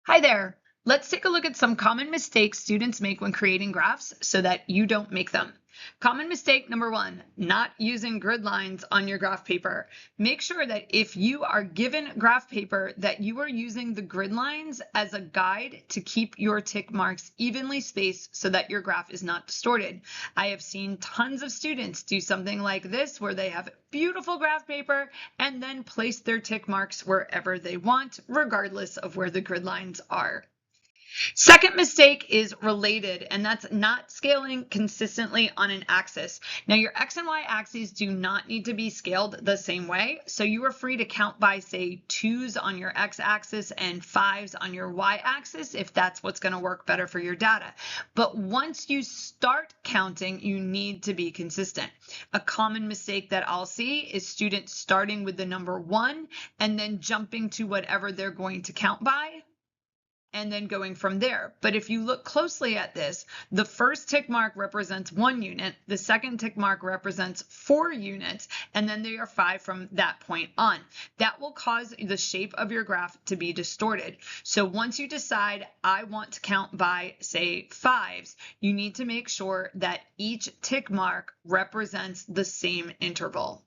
Hi there. Let's take a look at some common mistakes students make when creating graphs so that you don't make them. Common mistake number one, not using grid lines on your graph paper. Make sure that if you are given graph paper that you are using the grid lines as a guide to keep your tick marks evenly spaced so that your graph is not distorted. I have seen tons of students do something like this where they have beautiful graph paper and then place their tick marks wherever they want, regardless of where the grid lines are. Second mistake is related, and that's not scaling consistently on an axis. Now, your X and Y axes do not need to be scaled the same way, so you are free to count by, say, 2s on your X axis and 5s on your Y axis if that's what's going to work better for your data. But once you start counting, you need to be consistent. A common mistake that I'll see is students starting with the number 1 and then jumping to whatever they're going to count by and then going from there. But if you look closely at this, the first tick mark represents 1 unit, the second tick mark represents 4 units, and then there are 5 from that point on. That will cause the shape of your graph to be distorted. So once you decide, I want to count by, say, 5s, you need to make sure that each tick mark represents the same interval.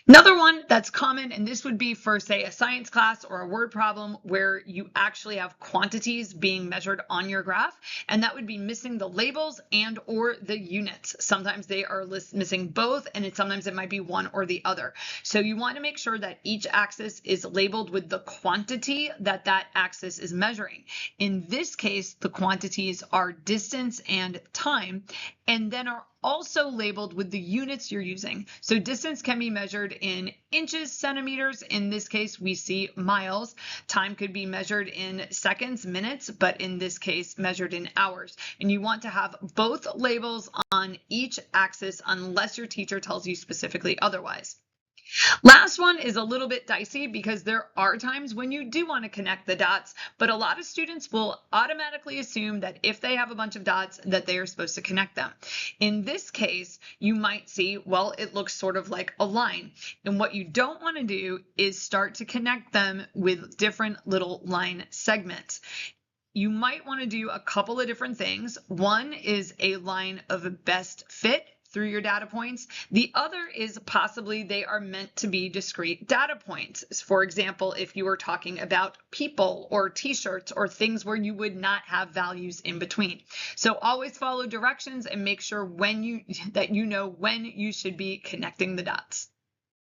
Another one that's common, and this would be for, say, a science class or a word problem where you actually have quantities being measured on your graph, and that would be missing the labels and or the units. Sometimes they are missing both, and sometimes it might be one or the other. So you want to make sure that each axis is labeled with the quantity that that axis is measuring. In this case, the quantities are distance and time, and then are also labeled with the units you're using. So distance can be measured in inches, centimeters. In this case, we see miles. Time could be measured in seconds, minutes, but in this case, measured in hours. And you want to have both labels on each axis unless your teacher tells you specifically otherwise. Last one is a little bit dicey because there are times when you do want to connect the dots, but a lot of students will automatically assume that if they have a bunch of dots that they are supposed to connect them. In this case, you might see, well, it looks sort of like a line. And what you don't want to do is start to connect them with different little line segments. You might want to do a couple of different things. One is a line of best fit through your data points. The other is possibly they are meant to be discrete data points. For example, if you were talking about people or t-shirts or things where you would not have values in between. So always follow directions and make sure that you know when you should be connecting the dots.